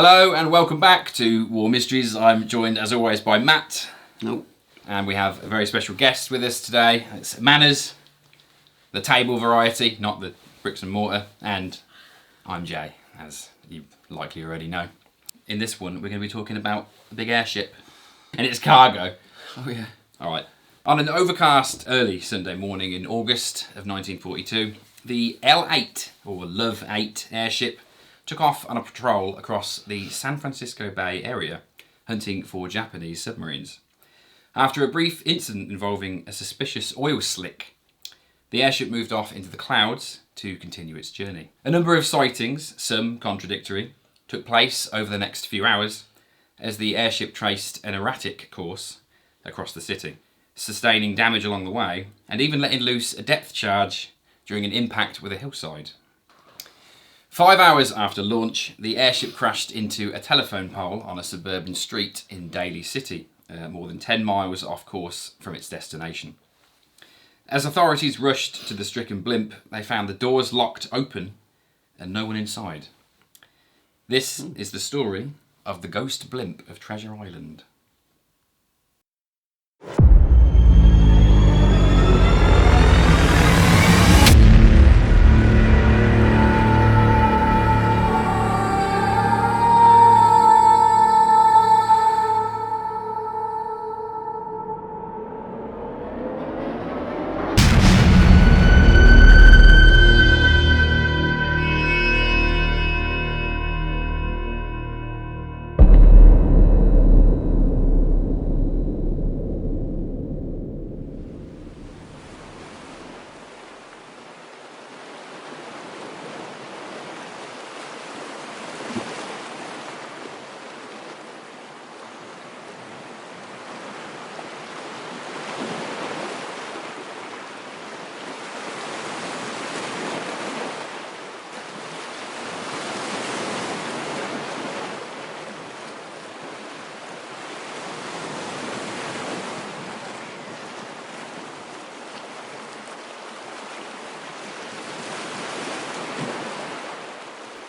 Hello and welcome back to War Mysteries. I'm joined as always by Matt. Nope. And we have a very special guest with us today. It's Manners, the table variety, not the bricks and mortar. And I'm Jay, as you likely already know. In this one, we're going to be talking about the big airship and its cargo. Oh yeah. Alright. On an overcast early Sunday morning in August of 1942, the L8, or Love 8 airship, took off on a patrol across the San Francisco Bay area, hunting for Japanese submarines. After a brief incident involving a suspicious oil slick, the airship moved off into the clouds to continue its journey. A number of sightings, some contradictory, took place over the next few hours as the airship traced an erratic course across the city, sustaining damage along the way and even letting loose a depth charge during an impact with a hillside. 5 hours after launch, the airship crashed into a telephone pole on a suburban street in Daly City, more than 10 miles off course from its destination. As authorities rushed to the stricken blimp, they found the doors locked open and no one inside. This is the story of the ghost blimp of Treasure Island.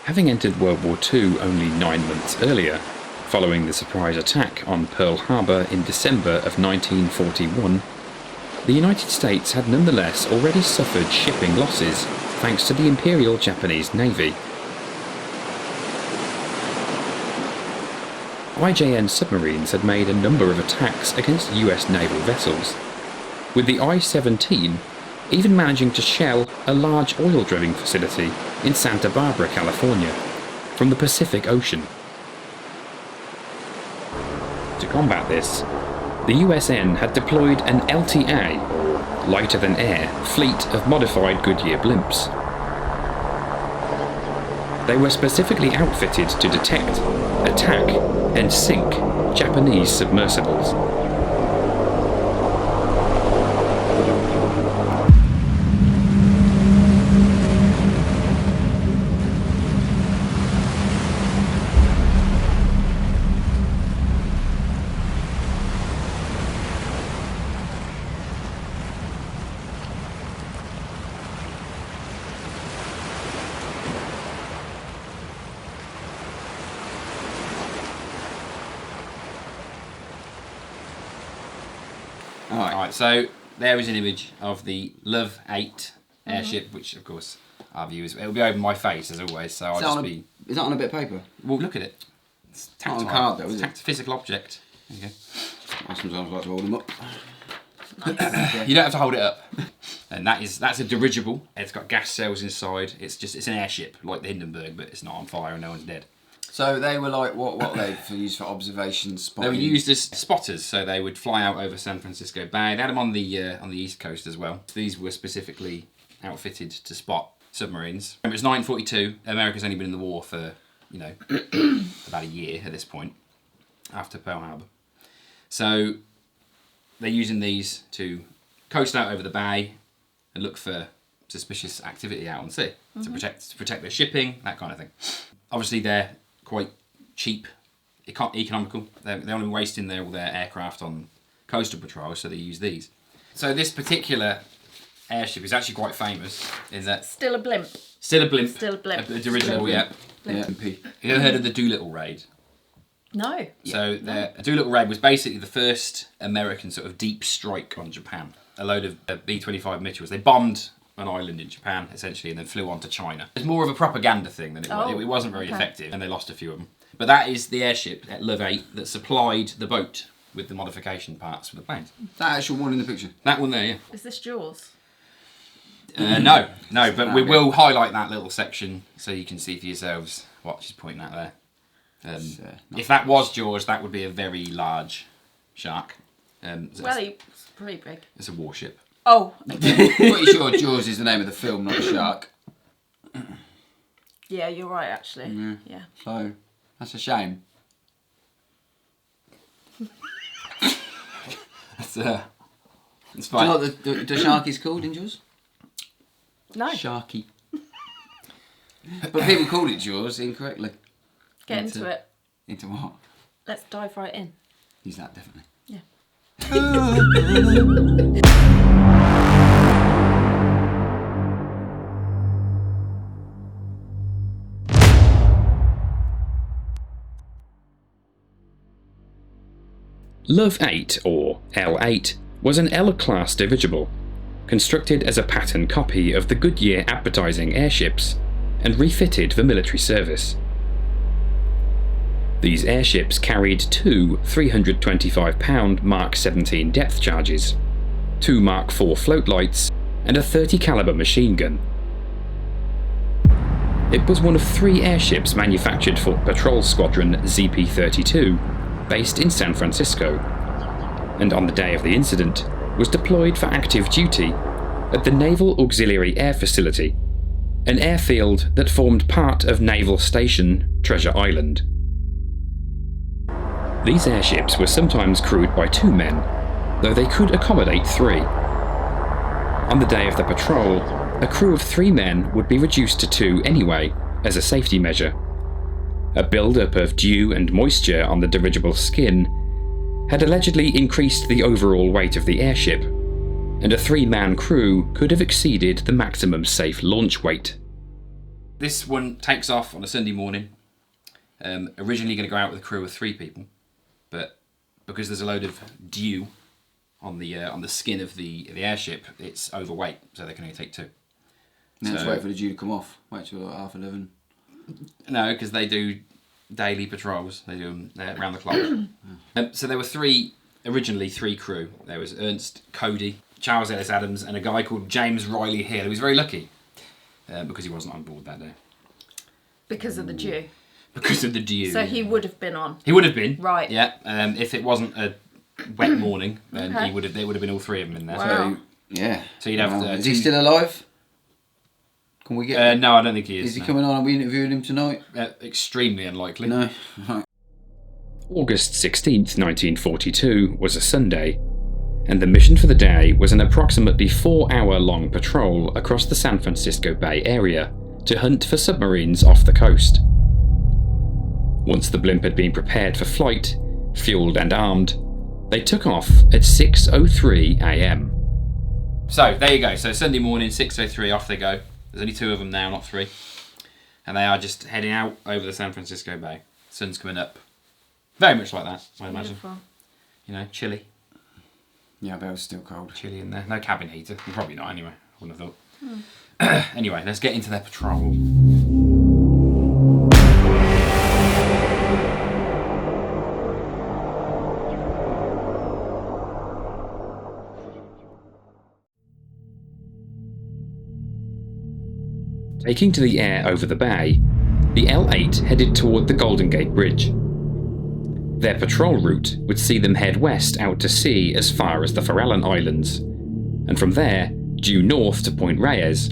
Having entered World War II only 9 months earlier, following the surprise attack on Pearl Harbor in December of 1941, the United States had nonetheless already suffered shipping losses thanks to the Imperial Japanese Navy. IJN submarines had made a number of attacks against US naval vessels, with the I-17 even managing to shell a large oil drilling facility in Santa Barbara, California, from the Pacific Ocean. To combat this, the USN had deployed an LTA, or lighter-than-air, fleet of modified Goodyear blimps. They were specifically outfitted to detect, attack, and sink Japanese submersibles. Alright, so there is an image of the Love 8 airship, which of course our viewers, it'll be over my face as always, so I'll just be... Is that on a bit of paper? Well, look at it. It's tactile. Not on card though, is it? It's a physical object. There you go. I sometimes like to hold them up. Nice. You don't have to hold it up. And that's a dirigible. It's got gas cells inside. It's an airship, like the Hindenburg, but it's not on fire and no one's dead. So they were like, what they used for observations, spotting? They were used as spotters, so they would fly out over San Francisco Bay. They had them on the East Coast as well. These were specifically outfitted to spot submarines. It was 1942. America's only been in the war for, about a year at this point, after Pearl Harbor. So they're using these to coast out over the bay and look for suspicious activity out on sea to protect their shipping, that kind of thing. Obviously, they're quite cheap, economical. They're only wasting all their aircraft on coastal patrol, so they use these. So this particular airship is actually quite famous. Is that still a blimp? Still a blimp. Still a blimp. A dirigible, yeah. Yeah. You ever heard of the Doolittle raid? No. So the Doolittle raid was basically the first American sort of deep strike on Japan. A load of B-25 Mitchells. They bombed an island in Japan, essentially, and then flew on to China. It's more of a propaganda thing than it was. It wasn't very effective, and they lost a few of them. But that is the airship at Love 8 that supplied the boat with the modification parts for the planes. That actual one in the picture? That one there, yeah. Is this Jaws? No, but we will highlight that little section so you can see for yourselves what she's pointing at there. If that was Jaws, that would be a very large shark. Well, he's pretty big. It's a warship. Oh. Pretty sure Jaws is the name of the film, not the shark. Yeah, you're right, actually. Yeah. So, that's a shame. It's Do fine. you know what the shark is called in Jaws? No. Sharky. But people called it Jaws incorrectly. Get into it. Into what? Let's dive right in. Use that, definitely. Yeah. Love 8, or L8, was an L-class dirigible, constructed as a pattern copy of the Goodyear advertising airships, and refitted for military service. These airships carried two 325-pound Mark 17 depth charges, two Mark 4 floatlights, and a .30 caliber machine gun. It was one of three airships manufactured for Patrol Squadron ZP-32, based in San Francisco, and on the day of the incident was deployed for active duty at the Naval Auxiliary Air Facility, an airfield that formed part of Naval Station Treasure Island. These airships were sometimes crewed by two men, though they could accommodate three. On the day of the patrol, a crew of 3 men would be reduced to 2 anyway, as a safety measure. A build-up of dew and moisture on the dirigible's skin had allegedly increased the overall weight of the airship, and a 3-man crew could have exceeded the maximum safe launch weight. This one takes off on a Sunday morning. Originally going to go out with a crew of 3 people, but because there's a load of dew on the skin of the airship, it's overweight, so they can only take 2. Now let's wait for the dew to come off. Wait till 11:30. No, because they do daily patrols. They do them around the clock. So there were originally three crew. There was Ernst Cody, Charles Ellis Adams, and a guy called James Riley Hill, who was very lucky because he wasn't on board that day. Because of the dew. Because of the dew. So he would have been on. He would have been. Right. Yeah. If it wasn't a wet morning, then there would have been all 3 of them in there. Wow. So, yeah. So you'd have. Is he still alive? Can we get? No, I don't think he is. Is he coming on? Are we interviewing him tonight? Extremely unlikely. No. Right. August 16th, 1942 was a Sunday, and the mission for the day was an approximately 4-hour-long patrol across the San Francisco Bay Area to hunt for submarines off the coast. Once the blimp had been prepared for flight, fueled and armed, they took off at 6:03 a.m. So there you go. So Sunday morning, 6:03, off they go. There's only 2 of them now, not 3. And they are just heading out over the San Francisco Bay. Sun's coming up. Very much like that, I imagine. Beautiful. You know, chilly. Yeah, but it was still cold. Chilly in there. No cabin heater. Well, probably not anyway. I wouldn't have thought. Anyway, let's get into their patrol. Taking to the air over the bay, the L8 headed toward the Golden Gate Bridge. Their patrol route would see them head west out to sea as far as the Farallon Islands, and from there due north to Point Reyes,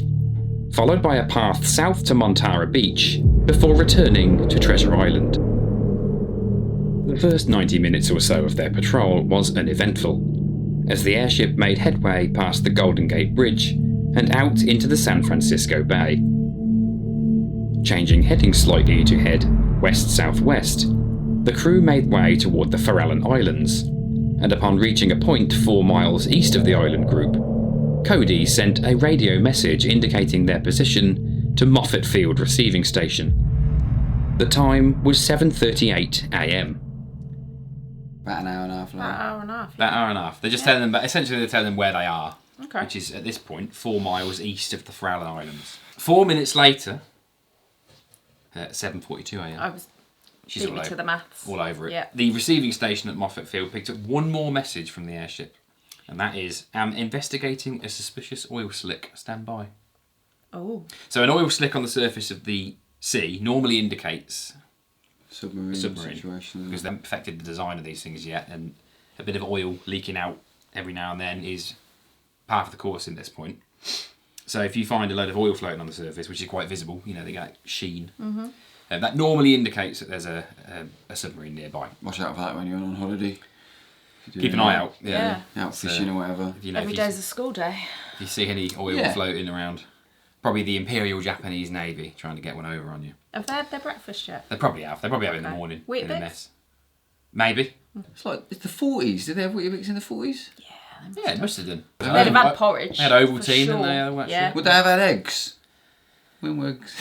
followed by a path south to Montara Beach before returning to Treasure Island. The first 90 minutes or so of their patrol was uneventful, as the airship made headway past the Golden Gate Bridge and out into the San Francisco Bay. Changing heading slightly to head west-southwest, the crew made way toward the Farallon Islands, and upon reaching a point 4 miles east of the island group, Cody sent a radio message indicating their position to Moffett Field Receiving Station. The time was 7:38 a.m. About an hour and a half later. About an hour and a half. About an hour and a half. They're just telling them, but essentially they're telling them where they are, Okay. which is at this point 4 miles east of the Farallon Islands. 4 minutes later, at 7:42 a.m. I was She's beat all me over, to the maths. all over it. Yeah. The receiving station at Moffat Field picked up one more message from the airship, and that is, "Am investigating a suspicious oil slick. Stand by." Oh. So an oil slick on the surface of the sea normally indicates Submarine situation. because they haven't perfected the design of these things yet, and a bit of oil leaking out every now and then is part of the course at this point. So if you find a load of oil floating on the surface, which is quite visible, you know, they get sheen, that normally indicates that there's a submarine nearby. Watch out for that when you're on holiday. Keep an eye out. Yeah. Out fishing or whatever. You know, Every if you, day's a school day. if you see any oil Yeah. floating around, probably the Imperial Japanese Navy trying to get one over on you. Have they had their breakfast yet? They probably have. They probably have it in the Okay. morning. Weet in a Bix? mess. Maybe. It's like, it's the 40s. Did they have Weetabix in the 40s? Yeah, it must have done. They'd have had porridge. They had Ovaltine, for didn't sure. they? All that Yeah. shit. Would they have had eggs? When were eggs?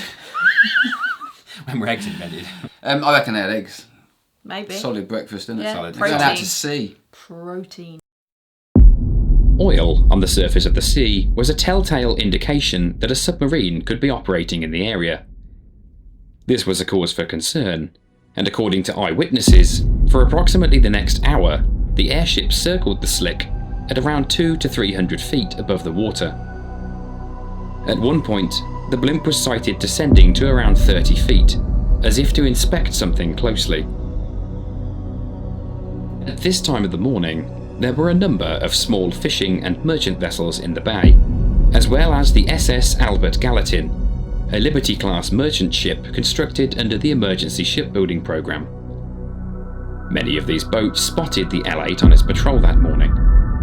When were eggs invented? I reckon they had eggs. Maybe. Solid breakfast, isn't it? Yeah. Solid. They're going out Protein. to sea. Protein. Oil on the surface of the sea was a telltale indication that a submarine could be operating in the area. This was a cause for concern, and according to eyewitnesses, for approximately the next hour, the airship circled the slick at around 200 to 300 feet above the water. At one point, the blimp was sighted descending to around 30 feet, as if to inspect something closely. At this time of the morning, there were a number of small fishing and merchant vessels in the bay, as well as the SS Albert Gallatin, a Liberty-class merchant ship constructed under the Emergency Shipbuilding Program. Many of these boats spotted the L8 on its patrol that morning,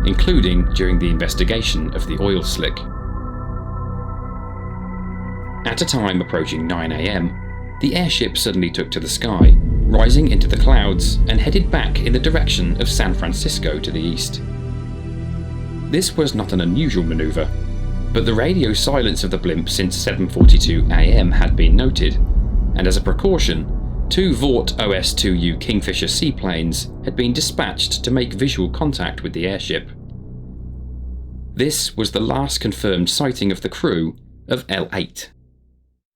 including during the investigation of the oil slick. At a time approaching 9 a.m, the airship suddenly took to the sky, rising into the clouds and headed back in the direction of San Francisco to the east. This was not an unusual manoeuvre, but the radio silence of the blimp since 7:42 a.m. had been noted, and as a precaution, 2 Vought OS-2U Kingfisher seaplanes had been dispatched to make visual contact with the airship. This was the last confirmed sighting of the crew of L8.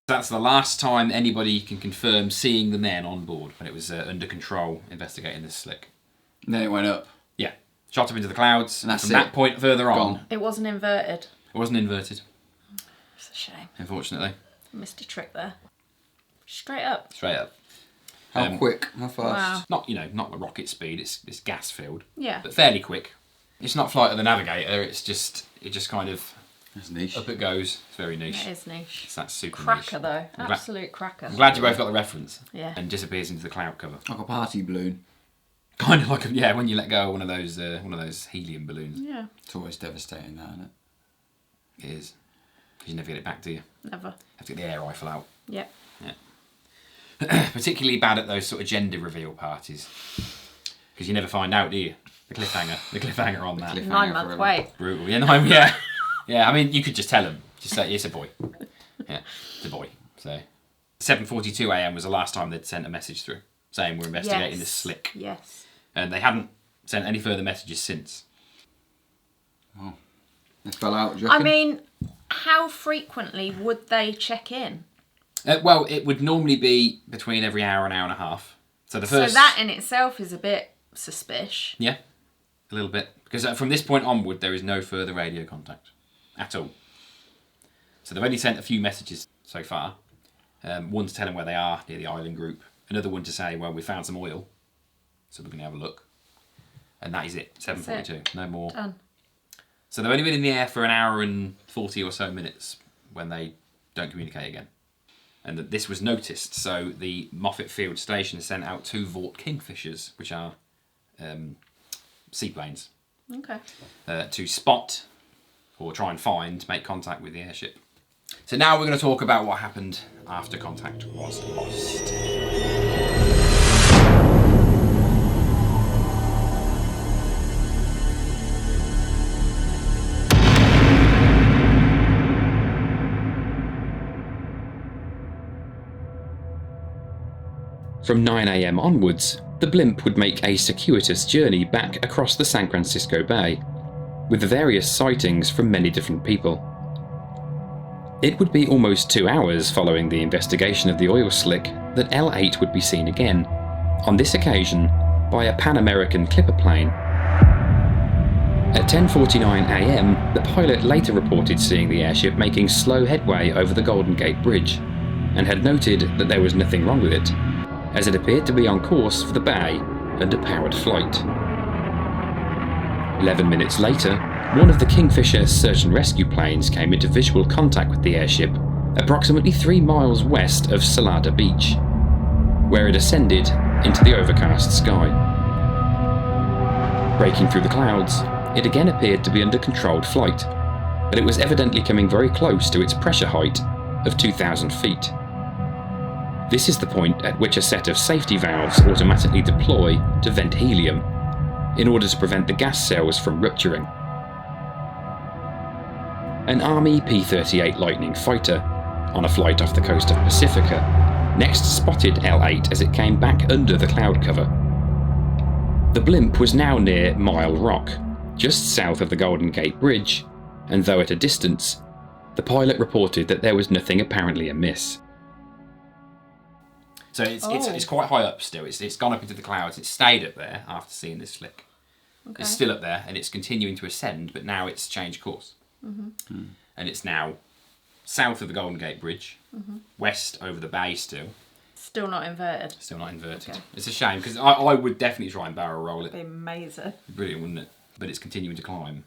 That's the last time anybody can confirm seeing the men on board when it was under control investigating this slick. And then it went up. Yeah. Shot up into the clouds. And that's from it. that point further on, Gone. It wasn't inverted. it wasn't inverted, It's a shame. unfortunately. Missed a trick there. Straight up. Straight up. How quick? How fast? Wow. Not, not at rocket speed, it's gas filled, Yeah. but fairly quick. It's not Flight of the Navigator, it just kind of, That's niche. up it goes. It's very niche. It is niche. It's that super Cracker niche. though. I'm Absolute cracker. I'm glad you both got the reference. Yeah. And disappears into the cloud cover. Like a party balloon. Kind of like, when you let go of one of those helium balloons. Yeah. It's always devastating, that, isn't it? It is. Because you never get it back, do you? Never. Have to get the air rifle out. Yep. Particularly bad at those sort of gender reveal parties. Because you never find out, do you? The cliffhanger on that. 9-month forever. wait. Brutal. Yeah, no, yeah. Yeah, I mean, you could just tell them. Just say, it's a boy. Yeah, it's a boy. So, 7:42 a.m. was the last time they'd sent a message through saying we're investigating this slick. Yes. And they hadn't sent any further messages since. It fell out, do you I reckon? mean, how frequently would they check in? Well, it would normally be between every hour and a half. So the first... So that in itself is a bit suspicious. Yeah, a little bit. Because from this point onward, there is no further radio contact at all. So they've only sent a few messages so far. One to tell them where they are near the island group. Another one to say, well, we found some oil, so we're going to have a look. And that is it, 7:42, no more. Done. So they've only been in the air for an hour and 40 or so minutes when they don't communicate again. And that this was noticed, so the Moffat Field Station sent out 2 Vought Kingfishers, which are seaplanes, Okay. to spot or try and find, make contact with the airship. So now we're going to talk about what happened after contact was lost. From 9 a.m. onwards, the blimp would make a circuitous journey back across the San Francisco Bay, with various sightings from many different people. It would be almost 2 hours following the investigation of the oil slick that L8 would be seen again, on this occasion by a Pan American Clipper plane. At 10:49 a.m, the pilot later reported seeing the airship making slow headway over the Golden Gate Bridge, and had noted that there was nothing wrong with it, as it appeared to be on course for the bay and a powered flight. 11 minutes later, one of the Kingfisher search and rescue planes came into visual contact with the airship approximately 3 miles west of Salada Beach, where it ascended into the overcast sky. Breaking through the clouds, it again appeared to be under controlled flight, but it was evidently coming very close to its pressure height of 2,000 feet. This is the point at which a set of safety valves automatically deploy to vent helium, in order to prevent the gas cells from rupturing. An Army P-38 Lightning fighter, on a flight off the coast of Pacifica, next spotted L8 as it came back under the cloud cover. The blimp was now near Mile Rock, just south of the Golden Gate Bridge, and though at a distance, the pilot reported that there was nothing apparently amiss. So it's quite high up still. It's gone up into the clouds. It's stayed up there after seeing this flick. Okay. It's still up there and it's continuing to ascend, but now it's changed course. Mm-hmm. And it's now south of the Golden Gate Bridge, west over the bay still. Still not inverted. Still not inverted. Okay. It's a shame because I would definitely try and barrel roll it. That'd be amazing. Brilliant, wouldn't it? But it's continuing to climb.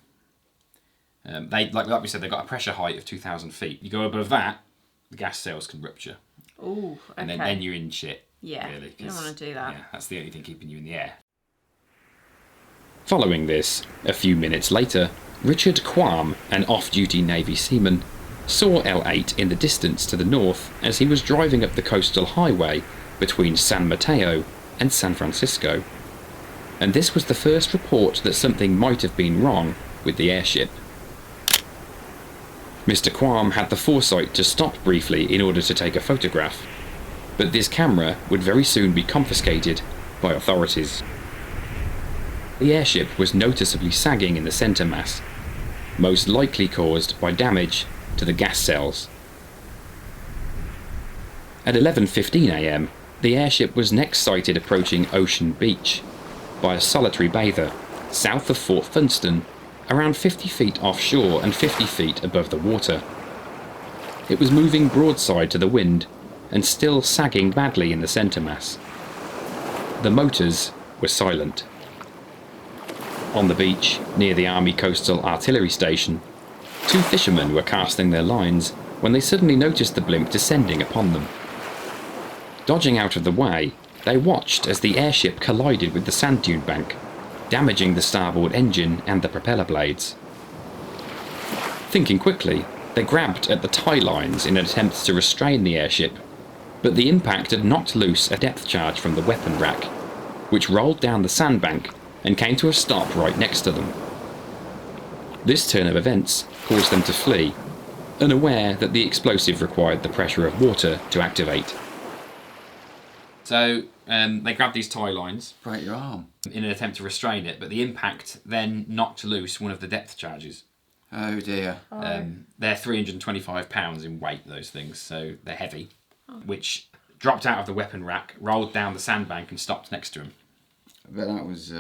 They like we said, they've got a pressure height of 2,000 feet. You go above that, the gas cells can rupture. Ooh, okay. And then you're in shit. Yeah, really, you don't want to do that. Yeah, that's the only thing keeping you in the air. Following this, a few minutes later, Richard Quam, an off-duty Navy seaman, saw L8 in the distance to the north as he was driving up the coastal highway between San Mateo and San Francisco. And this was the first report that something might have been wrong with the airship. Mr. Quam had the foresight to stop briefly in order to take a photograph, but this camera would very soon be confiscated by authorities. The airship was noticeably sagging in the centre mass, most likely caused by damage to the gas cells. At 11:15 a.m, the airship was next sighted approaching Ocean Beach by a solitary bather south of Fort Funston, around 50 feet offshore and 50 feet above the water. It was moving broadside to the wind and still sagging badly in the centre mass. The motors were silent. On the beach, near the Army Coastal Artillery Station, 2 fishermen were casting their lines when they suddenly noticed the blimp descending upon them. Dodging out of the way, they watched as the airship collided with the sand dune bank, damaging the starboard engine and the propeller blades. Thinking quickly, they grabbed at the tie lines in an attempt to restrain the airship, but the impact had knocked loose a depth charge from the weapon rack, which rolled down the sandbank and came to a stop right next to them. This turn of events caused them to flee, unaware that the explosive required the pressure of water to activate. So they grabbed these tie lines Break your arm. in an attempt to restrain it, but the impact then knocked loose one of the depth charges. Oh dear. They're 325 pounds in weight, those things, so they're heavy, which dropped out of the weapon rack, rolled down the sandbank and stopped next to him. But that was...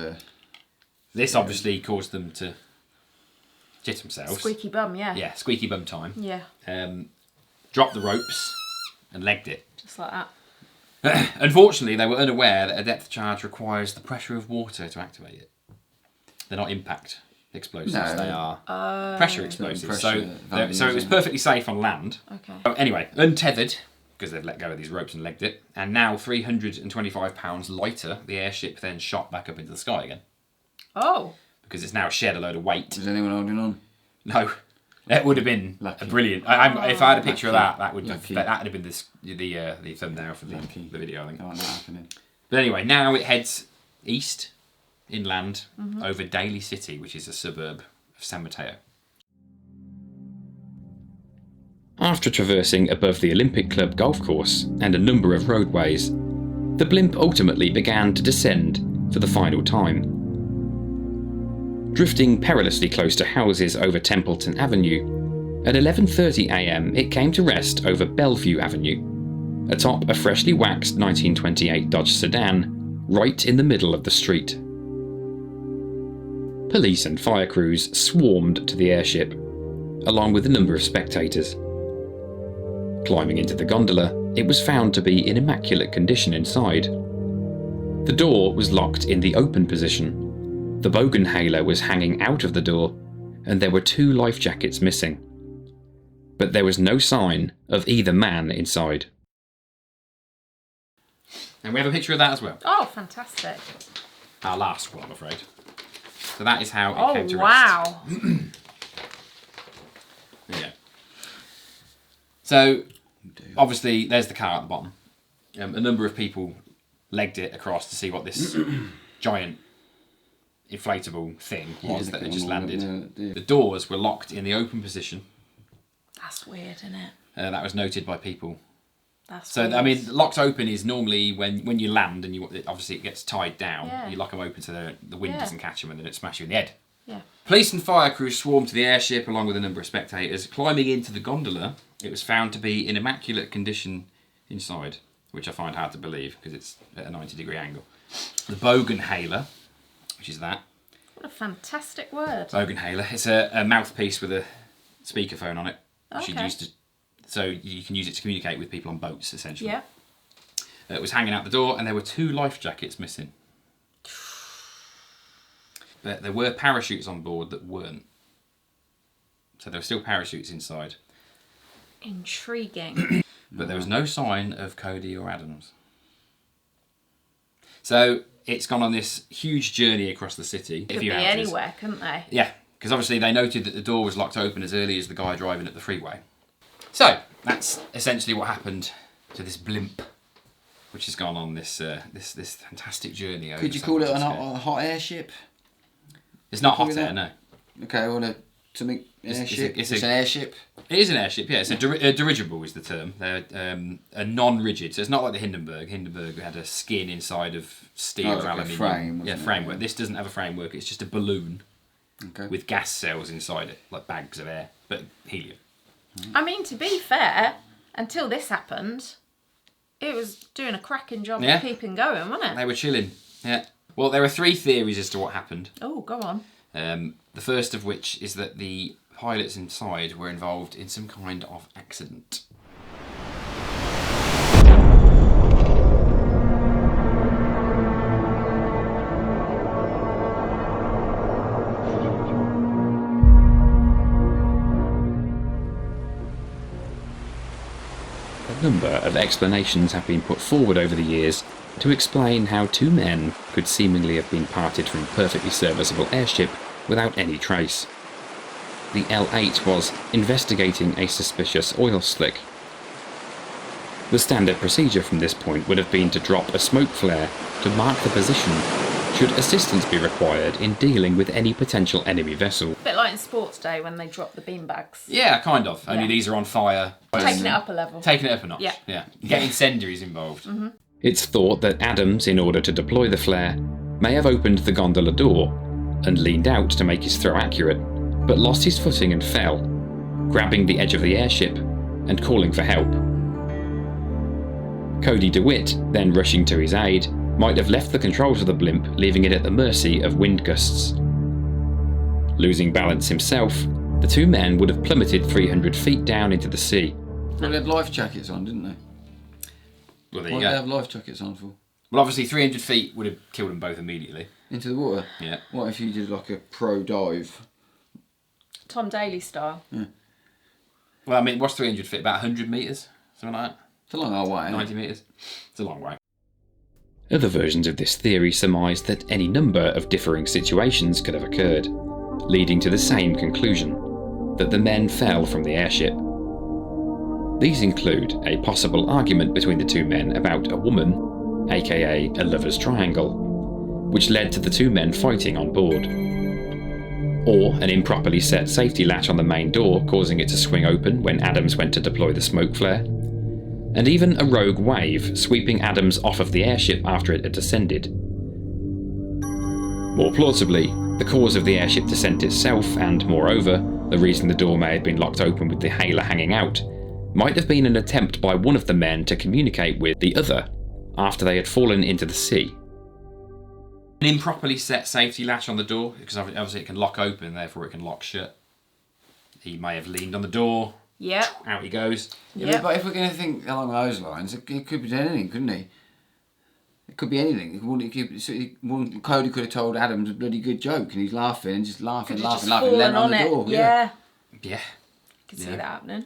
This obviously caused them to shit themselves. Squeaky bum, yeah. Yeah, squeaky bum time. Yeah, Dropped the ropes and legged it. just like that. Unfortunately, they were unaware that a depth charge requires the pressure of water to activate it. They're not impact explosives, No. they are pressure explosives. pressure value, So it was isn't it? perfectly safe on land. Okay. Oh, anyway, untethered, because they'd let go of these ropes and legged it, and now 325 pounds lighter, the airship then shot back up into the sky again. Oh. Because it's now shed a load of weight. Was anyone holding on? No. That would have been Lucky. a brilliant. If I had a picture of Lucky. that would Lucky. that would have been the thumbnail for the video, I think. Don't want that happening. But anyway, now it heads east inland over Daly City, which is a suburb of San Mateo. After traversing above the Olympic Club golf course and a number of roadways, The blimp ultimately began to descend for the final time. Drifting perilously close to houses over Templeton Avenue, at 11:30 a.m. it came to rest over Bellevue Avenue, atop a freshly waxed 1928 Dodge sedan, right in the middle of the street. Police and fire crews swarmed to the airship, along with a number of spectators. Climbing into the gondola, it was found to be in immaculate condition inside. The door was locked in the open position. The Bogenhaler was hanging out of the door, and there were 2 life jackets missing. But there was no sign of either man inside. And we have a picture of that as well. Oh, fantastic. Our last one, I'm afraid. So that is how it came to Oh, wow. rest. Yeah. So, obviously, there's the car at the bottom. A number of people legged it across to see what this giant inflatable thing was that had just landed. The doors were locked in the open position. That's weird, isn't it? That was noted by people. That's So, weird. I mean, locked open is normally when you land and obviously it gets tied down. Yeah. You lock them open so the wind Yeah. doesn't catch them and then it smash you in the head. Yeah. Police and fire crews swarmed to the airship along with a number of spectators. Climbing into the gondola, it was found to be in immaculate condition inside, which I find hard to believe because it's at a 90-degree angle. The Bogenhaler, which is that. What a fantastic word. Bogenhaler. It's a mouthpiece with a speakerphone on it. Which Okay. you'd use to, so you can use it to communicate with people on boats, essentially. Yeah. It was hanging out the door and there were 2 life jackets missing. But there were parachutes on board that weren't. So there were still parachutes inside. Intriguing. But there was no sign of Cody or Adams. So it's gone on this huge journey across the city. Could be anywhere, couldn't they? Yeah, because obviously they noted that the door was locked open as early as the guy driving at the freeway. So that's essentially what happened to this blimp, which has gone on this this fantastic journey. Over Could you San call it Francisco. a hot airship? It's not hot Call it air, that? no. Okay, well, something airship. it's It's a- an airship. It is an airship, yeah. It's a dirigible is the term. They're a non-rigid, so it's not like the Hindenburg. Hindenburg had a skin inside of steel or like a aluminium. frame, Yeah, wasn't it? framework. This doesn't have a framework. It's just a balloon Okay. with gas cells inside it, like bags of air, but helium. I mean, to be fair, until this happened, it was doing a cracking job Yeah. of keeping going, wasn't They it? were chilling. Yeah. Well, there are 3 theories as to what happened. Oh, go on. The first of which is that the pilots inside were involved in some kind of accident. A number of explanations have been put forward over the years to explain how 2 men could seemingly have been parted from a perfectly serviceable airship without any trace. The L8 was investigating a suspicious oil slick. The standard procedure from this point would have been to drop a smoke flare to mark the position should assistance be required in dealing with any potential enemy vessel. A bit like in Sports Day when they drop the beanbags. Yeah, kind of. Only Yeah. these are on fire. Taking it up a level. Taking it up a notch. Yeah. Get incendiaries involved. It's thought that Adams, in order to deploy the flare, may have opened the gondola door and leaned out to make his throw accurate, but lost his footing and fell, grabbing the edge of the airship and calling for help. Cody DeWitt, then rushing to his aid, might have left the controls of the blimp, leaving it at the mercy of wind gusts. Losing balance himself, the 2 men would have plummeted 300 feet down into the sea. Well, they had life jackets on, didn't they? Well, there What you did they go. have life jackets on for? Well, obviously 300 feet would have killed them both immediately. Into the water? Yeah. What if you did like a pro dive? Tom Daly style. Well, I mean, what's 300 feet? About 100 metres? Something like that? It's a long old way. 90 metres? It's a long way. Other versions of this theory surmise that any number of differing situations could have occurred, leading to the same conclusion, that the men fell from the airship. These include a possible argument between the 2 men about a woman, aka a lover's triangle, which led to the 2 men fighting on board, or an improperly set safety latch on the main door causing it to swing open when Adams went to deploy the smoke flare, and even a rogue wave sweeping Adams off of the airship after it had descended. More plausibly, the cause of the airship descent itself, and moreover, the reason the door may have been locked open with the hailer hanging out, might have been an attempt by one of the men to communicate with the other after they had fallen into the sea. An improperly set safety latch on the door, because obviously it can lock open, therefore it can lock shut. He may have leaned on the door. Yep. Out he goes. Yeah, but if we're going to think along those lines, it could be anything, couldn't he? It could be anything. Cody could have told Adams a bloody good joke, and he's laughing and just laughing, Could have laughing, just laughing, fallen and then on the door. Yeah. Yeah. Could see that happening.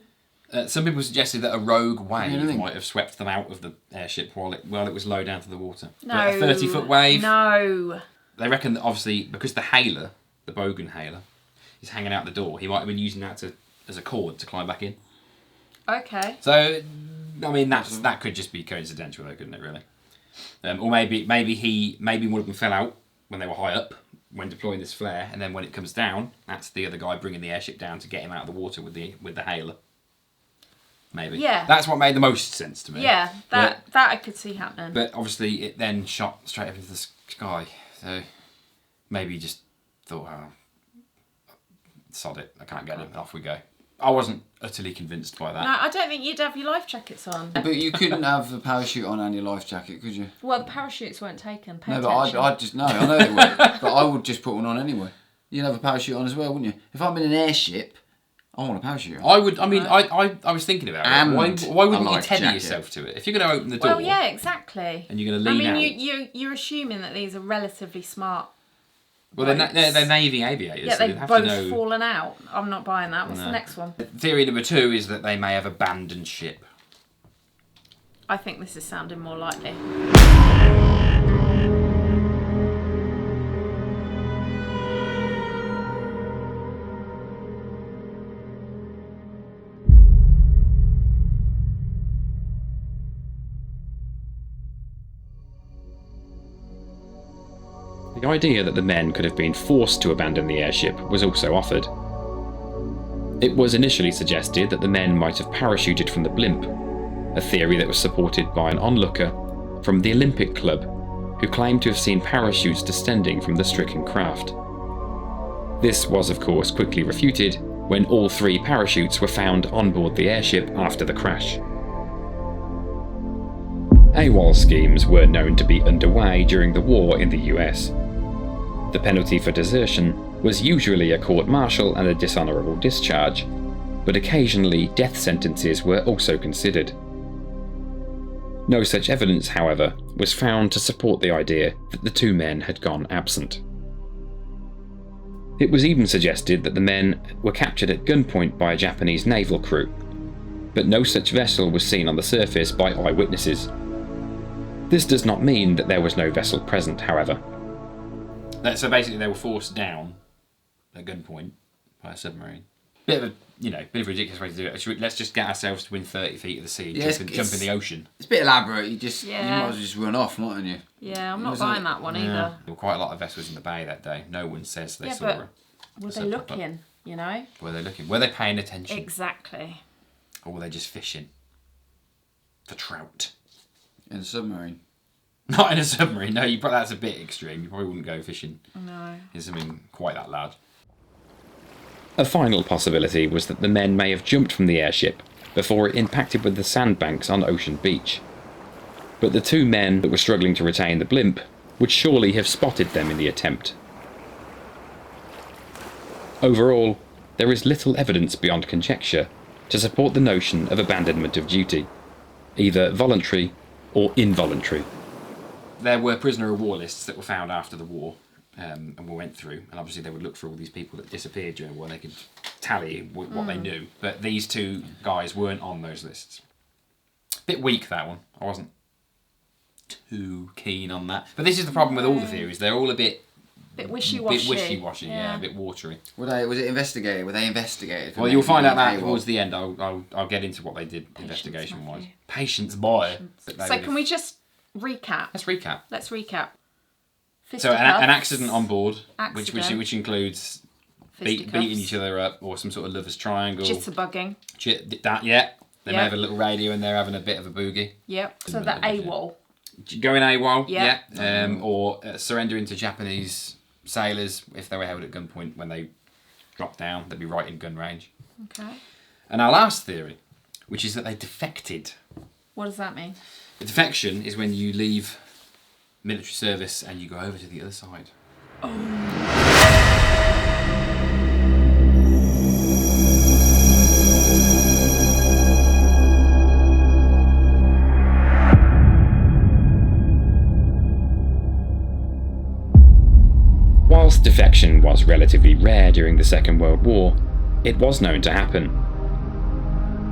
Some people suggested that a rogue wave anything. might have swept them out of the airship while it was low down to the water. No. But a 30-foot wave. No. They reckon that obviously because the hailer, the bogan hailer, is hanging out the door, he might have been using that as a cord to climb back in. Okay. So, I mean, that could just be coincidental, though, couldn't it? Really, or maybe one of them fell out when they were high up when deploying this flare, and then when it comes down, that's the other guy bringing the airship down to get him out of the water with the hailer. Maybe. Yeah. That's what made the most sense to me. Yeah, that I could see happening. But obviously, it then shot straight up into the sky. So maybe he just thought, oh, sod it, I can't get him, and off we go. I wasn't utterly convinced by that. No, I don't think you'd have your life jackets on. But you couldn't have a parachute on and your life jacket, could you? Well, the parachutes weren't taken. Pay No, attention. but I know they weren't. But I would just put one on anyway. You'd have a parachute on as well, wouldn't you? If I'm in an airship, I want a parachute on. I would. I mean, I was thinking about And it. Why wouldn't a you life tether jacket. yourself to it? If you're going to open the door, Well, yeah, exactly. and you're going to lean out. I mean, you're assuming that these are relatively smart. Well, they're Navy aviators. Yeah, so they've have both to know. fallen out. I'm not buying that. What's No. the next one? Theory number 2 is that they may have abandoned ship. I think this is sounding more likely. The idea that the men could have been forced to abandon the airship was also offered. It was initially suggested that the men might have parachuted from the Blimp, a theory that was supported by an onlooker from the Olympic Club, who claimed to have seen parachutes descending from the stricken craft. This was, of course, quickly refuted when all 3 parachutes were found on board the airship after the crash. AWOL schemes were known to be underway during the war in the US. The penalty for desertion was usually a court-martial and a dishonourable discharge, but occasionally death sentences were also considered. No such evidence, however, was found to support the idea that the 2 men had gone absent. It was even suggested that the men were captured at gunpoint by a Japanese naval crew, but no such vessel was seen on the surface by eyewitnesses. This does not mean that there was no vessel present, however. So basically, they were forced down at gunpoint by a submarine. Bit of a ridiculous way to do it. Let's just get ourselves to within 30 feet of the sea, Yeah, jump in the ocean. It's a bit elaborate. You might Yeah. as well just run off, mightn't you? Yeah, I'm not Wasn't buying it? that one either. There were quite a lot of vessels in the bay that day. No one says they Yeah, saw but her. were So they pop up. looking, you know? Were they looking? Were they paying attention? Exactly. Or were they just fishing for trout? In a submarine. Not in a submarine. No, that's a bit extreme. You probably wouldn't go fishing No. in something quite that large. A final possibility was that the men may have jumped from the airship before it impacted with the sandbanks on Ocean Beach. But the 2 men that were struggling to retain the Blimp would surely have spotted them in the attempt. Overall, there is little evidence beyond conjecture to support the notion of abandonment of duty, either voluntary or involuntary. There were prisoner of war lists that were found after the war, and we went through, and obviously they would look for all these people that disappeared during the war, and they could tally what they knew. But these 2 guys weren't on those lists. Bit weak, that one. I wasn't too keen on that. But this is the problem with all the theories. They're all a bit wishy-washy. yeah, a bit watery. Was it investigated? Were they investigated? Well, you'll find out that towards the end. I'll get into what they did investigation-wise. Matthew. Patience, boy. So can we just recap? Let's recap. Let's recap. So an accident on board, Accident. which includes beating Fisticuffs. each other up, or some sort of lover's triangle. Jitterbugging. That, yeah. They may have a little radio and they're having a bit of a boogie. Yep. So the AWOL. Going AWOL, Yeah. or surrendering to Japanese sailors if they were held at gunpoint when they dropped down. They'd be right in gun range. Okay. And our last theory, which is that they defected. What does that mean? The defection is when you leave military service and you go over to the other side. Whilst defection was relatively rare during the Second World War, it was known to happen.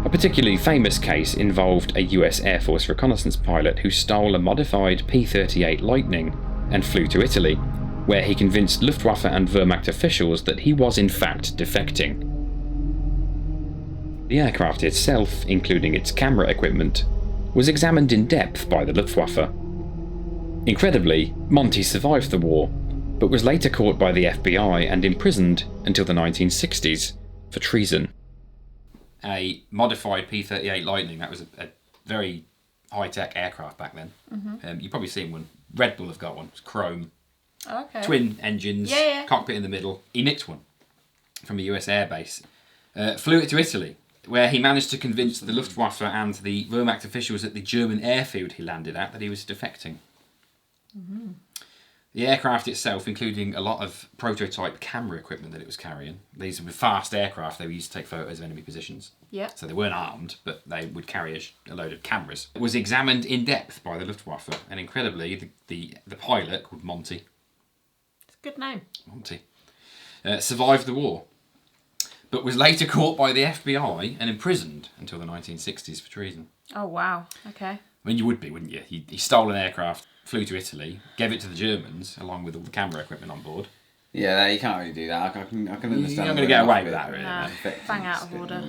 A particularly famous case involved a US Air Force reconnaissance pilot who stole a modified P-38 Lightning and flew to Italy, where he convinced Luftwaffe and Wehrmacht officials that he was in fact defecting. The aircraft itself, including its camera equipment, was examined in depth by the Luftwaffe. Incredibly, Monty survived the war, but was later caught by the FBI and imprisoned until the 1960s for treason. A modified P-38 Lightning, that was a very high-tech aircraft back then. You've probably seen one. Red Bull have got one. It's chrome. Okay. Twin engines, Yeah. cockpit in the middle. He nicked one from a US air base. Flew it to Italy, where he managed to convince the Luftwaffe and the Wehrmacht officials at the German airfield he landed at that he was defecting. The aircraft itself, including a lot of prototype camera equipment that it was carrying, these were fast aircraft, they were used to take photos of enemy positions. Yeah. So they weren't armed, but they would carry a load of cameras. It was examined in depth by the Luftwaffe, and incredibly, the pilot, called Monty, It's a good name. survived the war, but was later caught by the FBI and imprisoned until the 1960s for treason. Oh, wow. Okay. I mean, you would be, wouldn't you? He stole an aircraft, flew to Italy, gave it to the Germans, along with all the camera equipment on board. Yeah, you can't really do that. I can understand. You're not going to get away with that, really. No, bang out of order.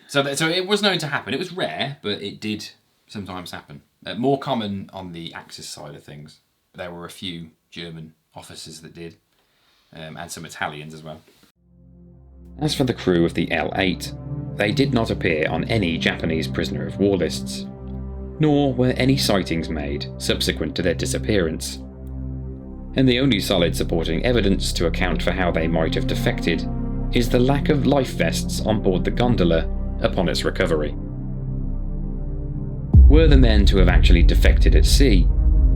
So it was known to happen. It was rare, but it did sometimes happen. More common on the Axis side of things. There were a few German officers that did, and some Italians as well. As for the crew of the L-8, they did not appear on any Japanese prisoner of war lists, nor were any sightings made subsequent to their disappearance. And the only solid supporting evidence to account for how they might have defected is the lack of life vests on board the gondola upon its recovery. Were the men to have actually defected at sea,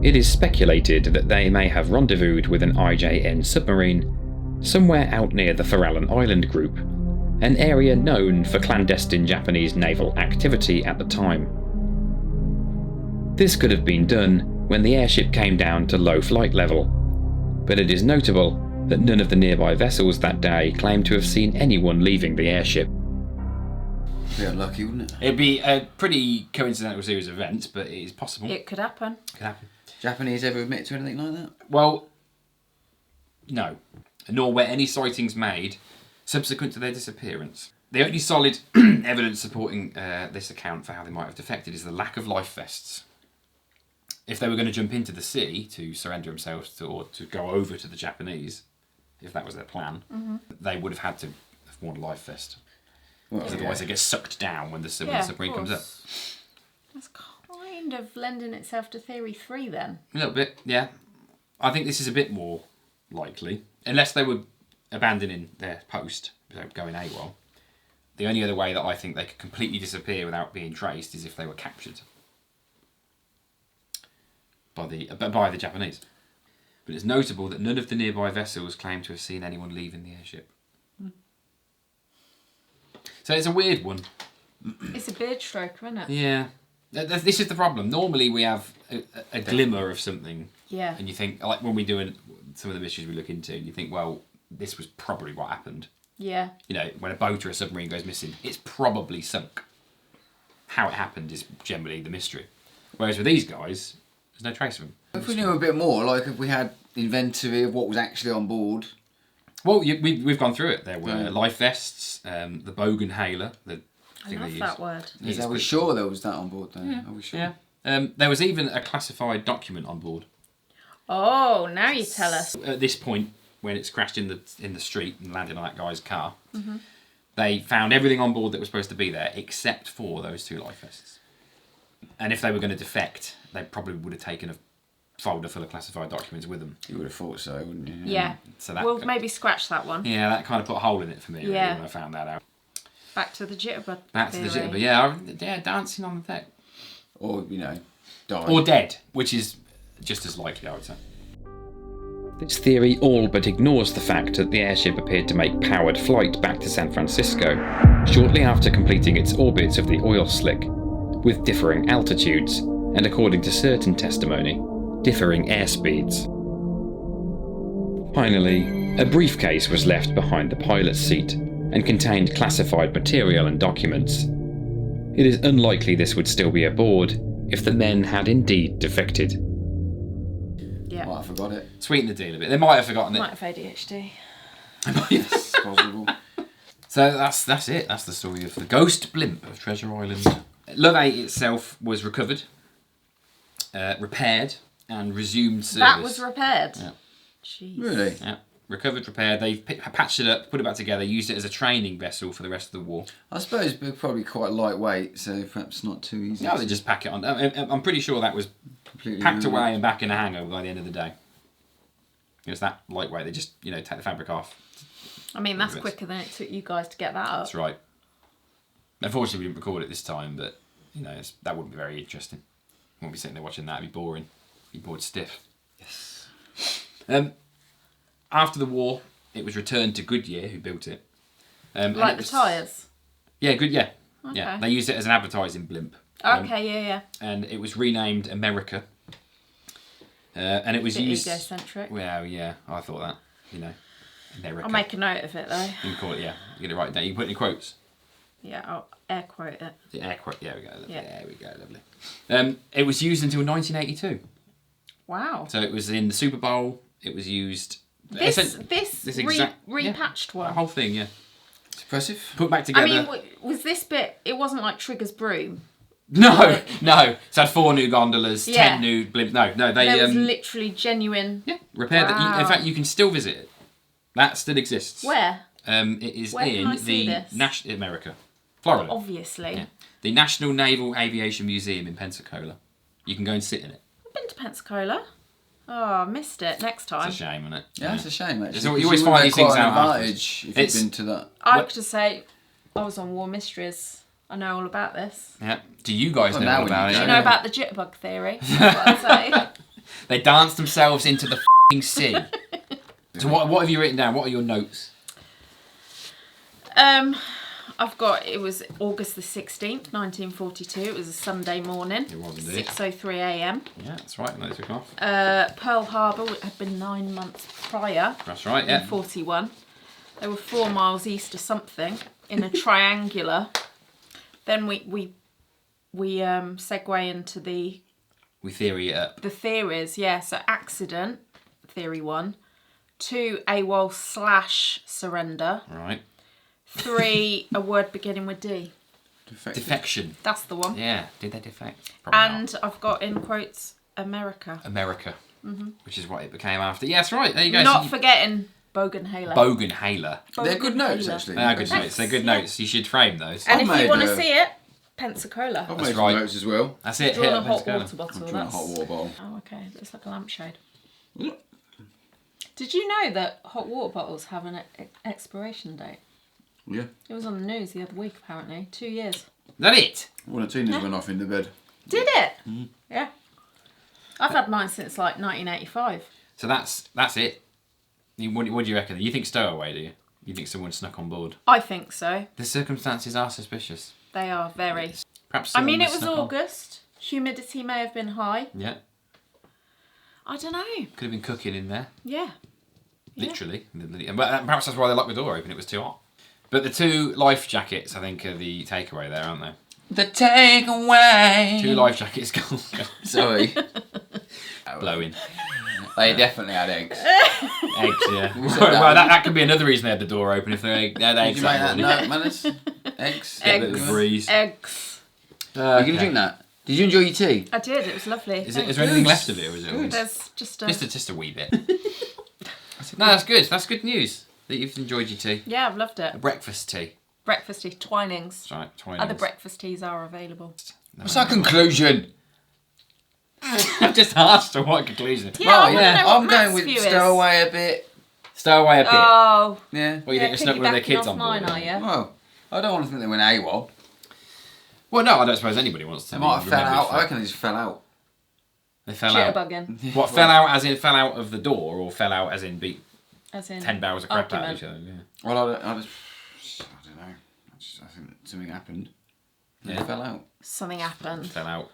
it is speculated that they may have rendezvoused with an IJN submarine somewhere out near the Farallon Island group, an area known for clandestine Japanese naval activity at the time. This could have been done when the airship came down to low flight level, but it is notable that none of the nearby vessels that day claimed to have seen anyone leaving the airship. Be unlucky, wouldn't it? It'd be a pretty coincidental series of events, but it is possible. It could happen. It could happen. Japanese ever admit to anything like that? Well, no. Nor were any sightings made subsequent to their disappearance. The only solid evidence supporting this account for how they might have defected is the lack of life vests. If they were going to jump into the sea to surrender themselves to, or to go over to the Japanese, if that was their plan, they would have had to have worn a life vest. Well, Because otherwise they get sucked down when the submarine comes up. That's kind of lending itself to theory 3 then. A little bit, yeah. I think this is a bit more likely. Unless they were abandoning their post, going AWOL. The only other way that I think they could completely disappear without being traced is if they were captured by the Japanese. But it's notable that none of the nearby vessels claim to have seen anyone leaving the airship. So it's a weird one. It's a beard stroker, isn't it? Yeah. This is the problem. Normally we have a glimmer of something. Yeah. And you think, like when we do some of the mysteries we look into, and you think, well, this was probably what happened. Yeah. You know, when a boat or a submarine goes missing, it's probably sunk. How it happened is generally the mystery. Whereas with these guys, there's no trace of them. If we knew a bit more, like if we had inventory of what was actually on board. Well, we've gone through it. There were life vests, the bow inhaler, the thing I they love use. that word. Are we sure there was that on board then? Yeah. Are we sure? Yeah. There was even a classified document on board. Oh, now you tell us. At this point, when it's crashed in the street and landed on that guy's car, They found everything on board that was supposed to be there, except for those 2 life vests. And if they were going to defect, they probably would have taken a folder full of classified documents with them. You would have thought so, wouldn't you? Yeah. So that We'll maybe scratch that one. Yeah, that kind of put a hole in it for me really, Yeah. when I found that out. Back to the jitterbug. Back to the theory. jitterbug. Yeah, dancing on the deck. Or, die. Or dead, which is just as likely, I would say. This theory all but ignores the fact that the airship appeared to make powered flight back to San Francisco shortly after completing its orbit of the oil slick, with differing altitudes and, according to certain testimony, differing airspeeds. Finally, a briefcase was left behind the pilot's seat and contained classified material and documents. It is unlikely this would still be aboard if the men had indeed defected. Yeah. Might have forgot it. Sweeten the deal a bit. They might have forgotten Might it. have ADHD. It's possible. So that's it. That's the story of the ghost blimp of Treasure Island. Love 8 itself was recovered, repaired, and resumed service. That was repaired. Yeah. Jeez. Really? Yeah. Recovered, repaired. They patched it up, put it back together, used it as a training vessel for the rest of the war. I suppose they're probably quite lightweight, so perhaps not too easy. No, they just pack it on. I'm pretty sure that was completely packed away and back in a hangar by the end of the day. It was that lightweight. They just, take the fabric off. I mean, that's Bits. quicker than it took you guys to get that up. That's right. Unfortunately, we didn't record it this time, but that wouldn't be very interesting. We won't be sitting there watching that. It'd be boring. Be bored stiff. Yes. After the war, it was returned to Goodyear, who built it. And Like it the was- tyres. Yeah, good. Yeah, yeah. Okay. They used it as an advertising blimp. Okay, yeah. And it was renamed America. And it was Bit used. egocentric. Well, yeah, I thought that. America. I'll make a note of it though. You can call it. Yeah, you get it right down. You can put it in quotes. Yeah, I'll air quote it. The air quote. There we go. Lovely. Yeah. There we go. Lovely. It was used until 1982. Wow. So it was in the Super Bowl. It was used. This exact repatched The one. whole thing, yeah. It's impressive. Put back together. I mean, was this bit? It wasn't like Trigger's broom. no. It's had 4 new gondolas, Yeah. 10 new blimp. No, they There was literally genuine. yeah, repaired it. Wow. In fact, you can still visit it. That still exists. Where? It is Where can I in see the this? America, Florida. Obviously. Yeah. The National Naval Aviation Museum in Pensacola. You can go and sit in it. I've been to Pensacola. Oh, I missed it. Next time. It's a shame, isn't it? Yeah, it's a shame actually. It's all- you 'cause always would find have these things quite an out advantage if It's- you've been to that. I What- could just say I was on War Mysteries. I know all about this. Yeah. Do you guys Well, know now all we about need it? Do you Yeah. know about the jitterbug theory? That's what I'd say. They danced themselves into the f***ing sea. So what have you written down? What are your notes? I've got, it was August the 16th, 1942. It was a Sunday morning. It was indeed. 6:03 a.m. Yeah, that's right. Notes took off. Pearl Harbor had been 9 months prior. That's right. In Yeah. 41. They were 4 miles east of something in a triangular. Then we segue into the We theory it up. theories. Yeah, so accident, theory 1. 2, AWOL / surrender. Right. 3, a word beginning with D. Defection. That's the one. Yeah. Did they defect? Probably And not. I've got in quotes America. America. Which is what it became after. Yeah, that's right. There you go. Not So you- forgetting Boggenhaler. Boggenhaler. They're good notes Boggenhaler. actually. They are good Thanks. notes. They're good Yeah. notes. You should frame those. And I've if you made want to a- see it, Pensacola. I've That's made right. some notes as well. That's it. Drawn Hit a up hot Pensacola. water bottle. I'm drawing a That's... hot water bowl. Oh, okay. Looks like a lampshade. Did you know that hot water bottles have an expiration date? Yeah. It was on the news the other week, apparently. 2 years. Is that it? One of Tina's went off into bed. Did it? Yeah. I've had mine since like 1985. So that's it. What do you reckon? You think stowaway, do you? You think someone snuck on board? I think so. The circumstances are suspicious. They are very. Perhaps. I mean, someone it was snuck on. August. Humidity may have been high. Yeah. I don't know. Could have been cooking in there. Yeah. Yeah. Literally. But perhaps that's why they locked the door open. It was too hot. But the 2 life jackets, I think, are the takeaway there, aren't they? The takeaway. 2 life jackets gone. Sorry. Blowing. They definitely had eggs. Eggs, yeah. well, that could be another reason they had the door open if they had Did eggs. you make that morning. note, Manus? Eggs. Get a bit of a breeze. Eggs. Are you going to drink that? Did you enjoy your tea? I did. It was lovely. Is there anything left of it, or is it all There's just a... just a wee bit? No, that's good. That's good news that you've enjoyed your tea. Yeah, I've loved A it. breakfast tea. Breakfasty Twinings. That's right, Twinings. Other breakfasties are available. What's our conclusion? I've just asked for what conclusion. Yeah, I wanna know what I'm going Matt's with view is. stow away a bit. Stow away a bit. Oh, Yeah. Well, you think you're stuck with their piggybacking kids off on board? mine, are you? Well, I don't want to think they went AWOL. Well, no, I don't suppose anybody wants to. They might have fell remembered out. for- I reckon they just fell out. They fell out. Jitterbugging. What, fell out as in fell out of the door, or fell out as in beat As in 10 barrels of crap out of argument. each other? Yeah. Well, I don't know. I think that something happened. And they fell out. Something happened. Fell out.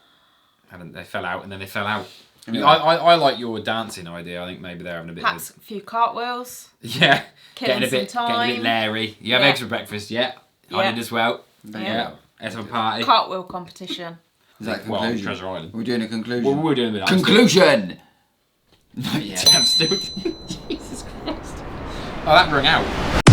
And they fell out, and then they fell out. Yeah. I like your dancing idea. I think maybe they're having a bit Perhaps of a few cartwools. yeah, Killing getting a bit some time. Larry. You have Yeah. eggs for breakfast, yeah. I Yeah. did as well. There Yeah. you go. Let's have a party. Cartwheel competition. Is that Well, conclusion? Treasure Island. We're doing a conclusion. Well, we're doing it. Conclusion! Not yet. I'm still. Jesus Christ. Oh, that rung out.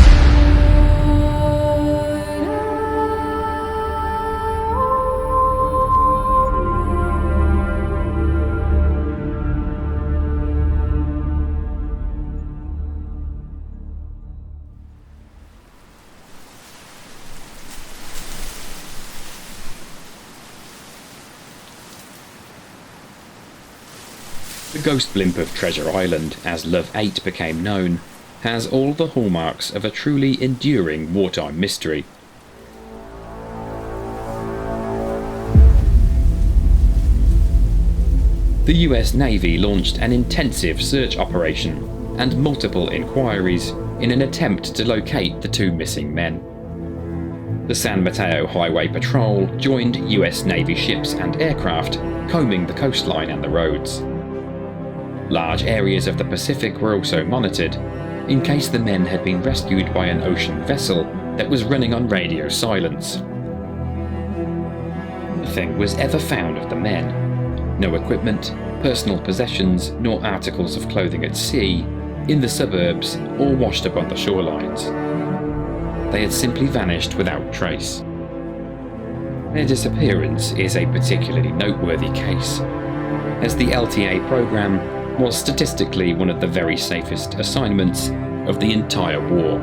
The ghost blimp of Treasure Island, as Love 8 became known, has all the hallmarks of a truly enduring wartime mystery. The US Navy launched an intensive search operation and multiple inquiries in an attempt to locate the two missing men. The San Mateo Highway Patrol joined US Navy ships and aircraft, combing the coastline and the roads. Large areas of the Pacific were also monitored, in case the men had been rescued by an ocean vessel that was running on radio silence. Nothing was ever found of the men. No equipment, personal possessions, nor articles of clothing at sea, in the suburbs, or washed up on the shorelines. They had simply vanished without trace. Their disappearance is a particularly noteworthy case, as the LTA program was statistically one of the very safest assignments of the entire war.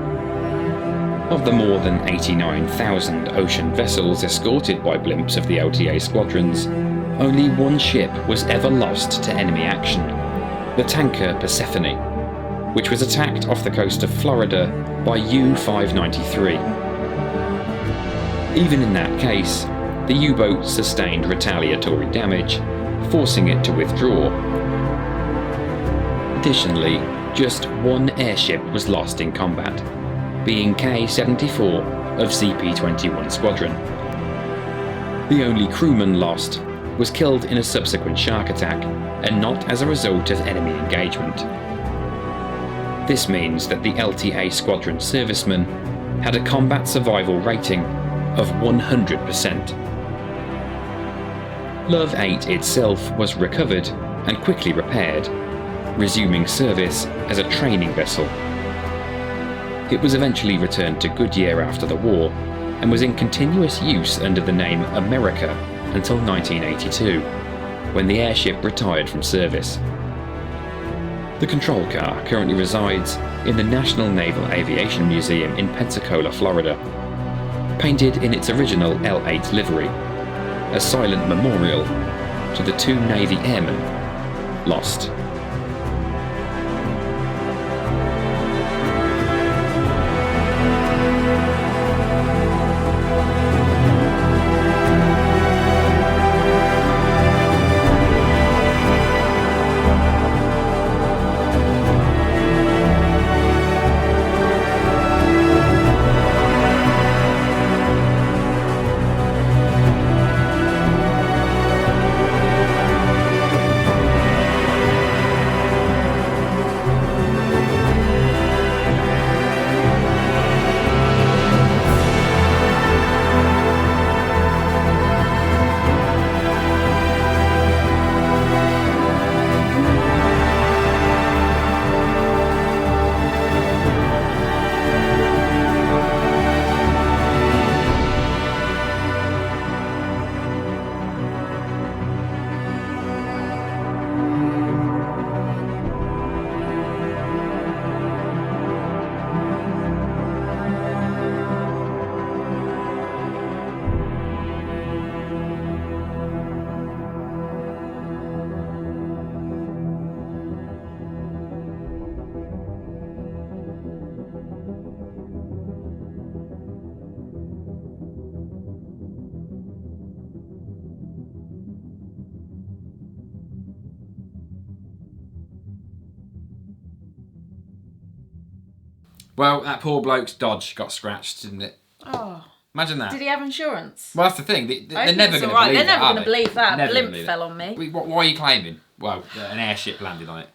Of the more than 89,000 ocean vessels escorted by blimps of the LTA squadrons, only one ship was ever lost to enemy action, the tanker Persephone, which was attacked off the coast of Florida by U-593. Even in that case, the U-boat sustained retaliatory damage, forcing it to withdraw. Additionally, just one airship was lost in combat, being K-74 of CP-21 Squadron. The only crewman lost was killed in a subsequent shark attack, and not as a result of enemy engagement. This means that the LTA Squadron servicemen had a combat survival rating of 100%. Love 8 itself was recovered and quickly repaired, resuming service as a training vessel. It was eventually returned to Goodyear after the war and was in continuous use under the name America until 1982, when the airship retired from service. The control car currently resides in the National Naval Aviation Museum in Pensacola, Florida, painted in its original L8 livery, a silent memorial to the two Navy airmen lost. Well, that poor bloke's Dodge got scratched, didn't it? Oh. Imagine that. Did he have insurance? Well, that's the thing. They're I think never it's going to alright. believe They're never that, going to believe that. Never Blimp gonna believe fell it. on me. Why are you claiming? Well, an airship landed on it.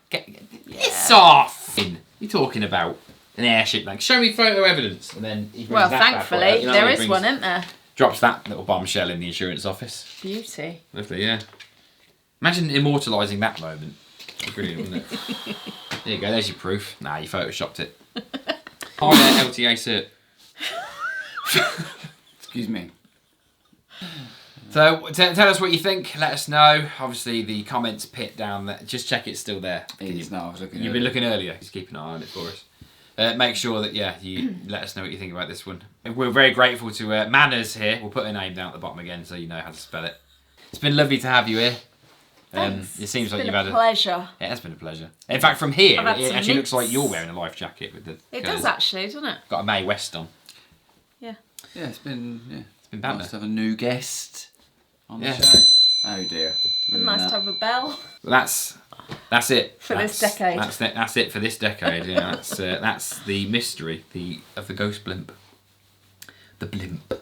It's off! You're talking about an airship landing. Show me photo evidence. And then he brings Well, that bad boy thankfully, out. You know, there he is brings- one, isn't there? Drops that little bombshell in the insurance office. Beauty. Lovely, yeah. Imagine immortalising that moment. Brilliant, wouldn't it? There you go, there's your proof. Nah, you photoshopped it. Oh, yeah, LTA cert. Excuse me. So, tell us what you think. Let us know. Obviously, the comments pit down there. Just check it's still there. It's not. I was looking. You've been looking earlier. Just keep an eye on it for us. Make sure that, you let us know what you think about this one. We're very grateful to Manners here. We'll put her name down at the bottom again so you know how to spell it. It's been lovely to have you here. Thanks. It seems It's like been you've a had pleasure. It has been a pleasure. In fact, from here, I've had it some actually looks like mints. you're wearing a life jacket with the It colours. does actually, doesn't it? Got a Mae West on. Yeah. Yeah, it's been. Yeah, It's been banter. nice to have a new guest on the Yeah. show. Oh dear. And nice to have a bell. Well, that's it For this That's- decade. That's it for this decade. Yeah, that's the mystery of the ghost blimp. The blimp.